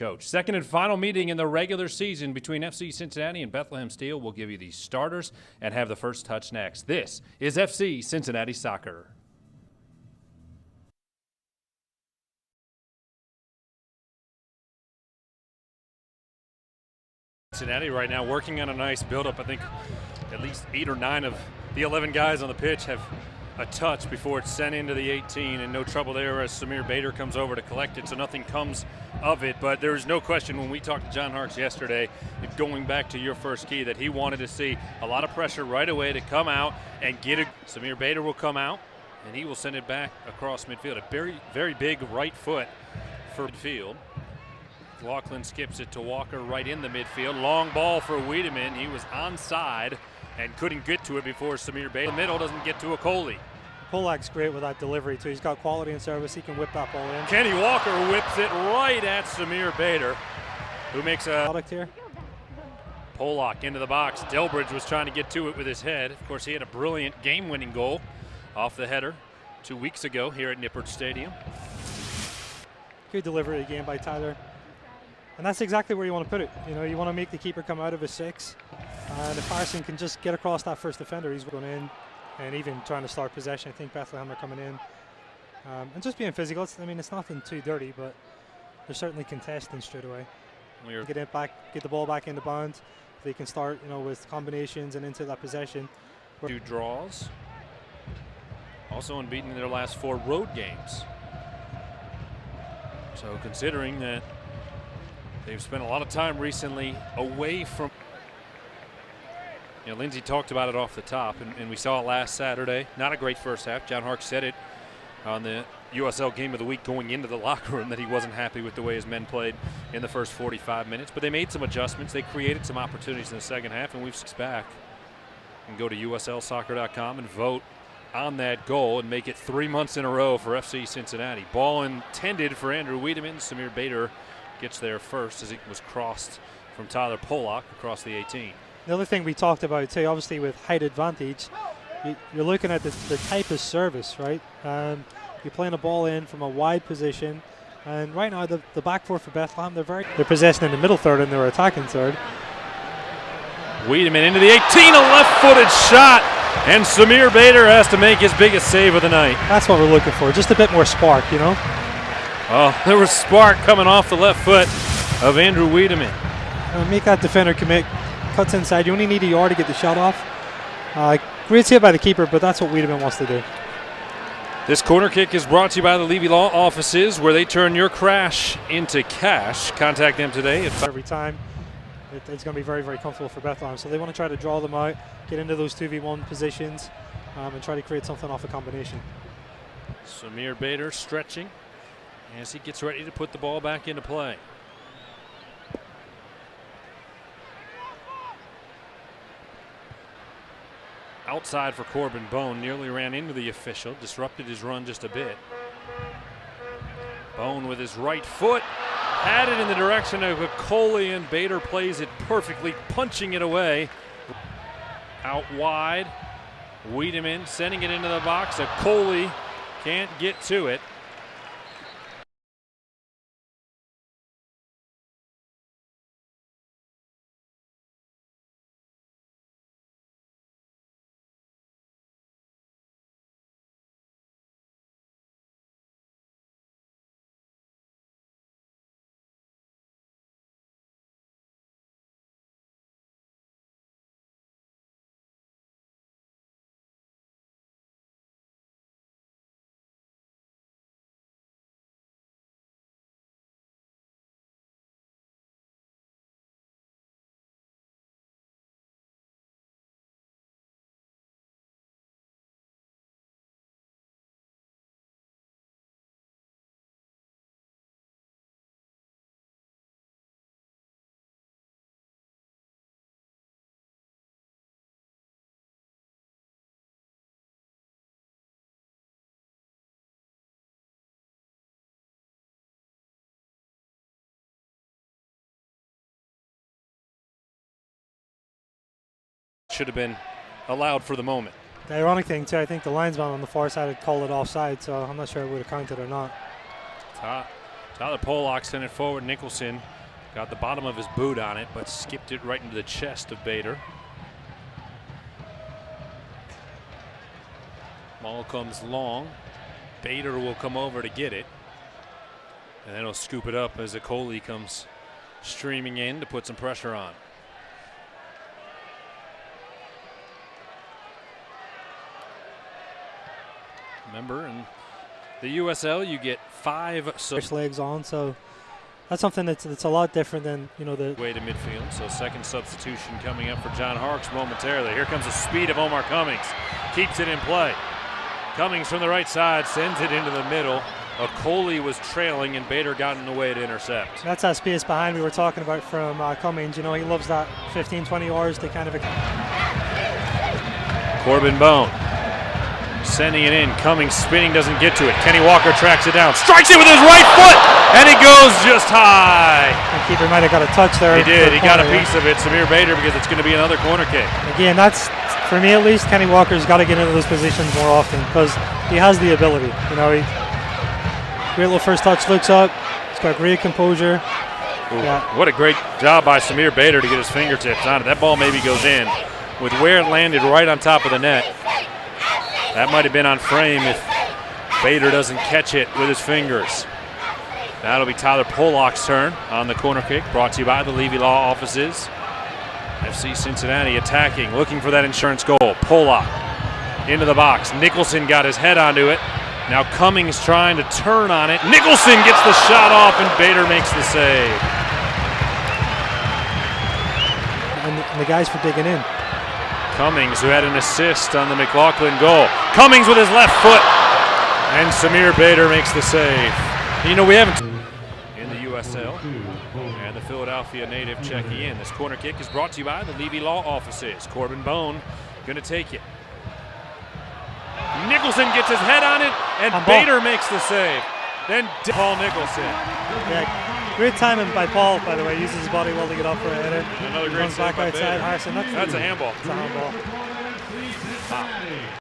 coach. Second and final meeting in the regular season between FC Cincinnati and Bethlehem Steel. We'll give you the starters and have the first touch next. This is FC Cincinnati Soccer. Cincinnati right now working on a nice build-up. I think at least 8 or 9 of the 11 guys on the pitch have a touch before it's sent into the 18, and no trouble there as Samir Badr comes over to collect it, so nothing comes of it. But there's no question when we talked to John Harkes yesterday, going back to your first key, that he wanted to see a lot of pressure right away to come out and get it. Samir Badr will come out, and he will send it back across midfield. A very, very big right foot for midfield. Laughlin skips it to Walker right in the midfield. Long ball for Wiedemann. He was onside and couldn't get to it before Samir Badr. The middle doesn't get to a Coley. Polak's great with that delivery too. He's got quality in service. He can whip that ball in. Kenny Walker whips it right at Samir Badr, who makes a product here. Polak into the box. Delbridge was trying to get to it with his head. Of course, he had a brilliant game-winning goal off the header 2 weeks ago here at Nippert Stadium. Good delivery again by Tyler. And that's exactly where you want to put it. You know, you want to make the keeper come out of a 6. And if Harrison can just get across that first defender, he's going in and even trying to start possession. I think Bethlehem are coming in. And just being physical. I mean, it's nothing too dirty, but they're certainly contesting straight away. Get it back, get the ball back into bounds. They can start, you know, with combinations and into that possession. 2 draws. Also unbeaten in their last 4 road games. So considering that they've spent a lot of time recently away from, you know, Lindsay talked about it off the top, and we saw it last Saturday. Not a great first half. John Harkes said it on the USL Game of the Week going into the locker room that he wasn't happy with the way his men played in the first 45 minutes. But they made some adjustments. They created some opportunities in the second half, and we've six back. And go to USLsoccer.com and vote on that goal and make it 3 months in a row for FC Cincinnati. Ball intended for Andrew Wiedemann. Samir Badr gets there first as it was crossed from Tyler Polak across the 18. The other thing we talked about too, obviously with height advantage, you're looking at the type of service, right? You're playing a ball in from a wide position, and right now the back four for Bethlehem, they're possessing in the middle third and they're attacking third. Wiedemann into the 18, a left-footed shot, and Samir Badr has to make his biggest save of the night. That's what we're looking for, just a bit more spark, you know? Oh, there was spark coming off the left foot of Andrew Wiedemann. Make that defender commit, cuts inside. You only need a yard to get the shot off. Great save by the keeper, but that's what Wiedemann wants to do. This corner kick is brought to you by the Levy Law Offices, where they turn your crash into cash. Contact them today. Every time, it's going to be very, very comfortable for Bethlehem. So they want to try to draw them out, get into those 2v1 positions, and try to create something off a combination. Samir Badr stretching as he gets ready to put the ball back into play. Outside for Corbin Bone, nearly ran into the official, disrupted his run just a bit. Bone with his right foot, had it in the direction of Coley, and Badr plays it perfectly, punching it away. Out wide, Wiedemann sending it into the box. Coley can't get to it. Should have been allowed for the moment. The ironic thing too, I think the linesman on the far side had called it offside, so I'm not sure it would have counted or not. Tyler Pollock sent it forward. Nicholson got the bottom of his boot on it, but skipped it right into the chest of Bader. Ball comes long. Bader will come over to get it. And then he'll scoop it up as Okoli comes streaming in to put some pressure on. Remember, in the USL, you get 5 legs on, so that's something that's a lot different than, you know, the way to midfield. So second substitution coming up for John Harkes momentarily. Here comes the speed of Omar Cummings. Keeps it in play. Cummings from the right side sends it into the middle. Okoli was trailing and Bader got in the way to intercept. That's that space behind we were talking about from Cummings. You know, he loves that 15-20 yards to kind of. Corbin Bone sending it in. Cummings spinning, doesn't get to it. Kenny Walker tracks it down, strikes it with his right foot, and it goes just high. The keeper might have got a touch there. He did. He got a piece of it, Samir Bader, because it's going to be another corner kick. Again, that's, for me at least, Kenny Walker's got to get into those positions more often because he has the ability. You know, great little first touch, looks up. He's got great composure. Yeah. What a great job by Samir Bader to get his fingertips on it. That ball maybe goes in. With where it landed right on top of the net, that might have been on frame if Bader doesn't catch it with his fingers. That'll be Tyler Pollock's turn on the corner kick, brought to you by the Levy Law Offices. FC Cincinnati attacking, looking for that insurance goal. Pollock into the box. Nicholson got his head onto it. Now Cummings trying to turn on it. Nicholson gets the shot off and Bader makes the save. And the guys for digging in. Cummings, who had an assist on the McLaughlin goal. Cummings with his left foot, and Samir Bader makes the save. You know, we haven't in the USL, and the Philadelphia native checking in. This corner kick is brought to you by the Levy Law Offices. Corbin Bone going to take it. Nicholson gets his head on it, and Bader makes the save. Then Paul Nicholson. Yeah, great timing by Paul, by the way. Uses his body well to get up for a header. Another great save back by outside. Bader. Harrison, that's a handball. It's a handball. Wow.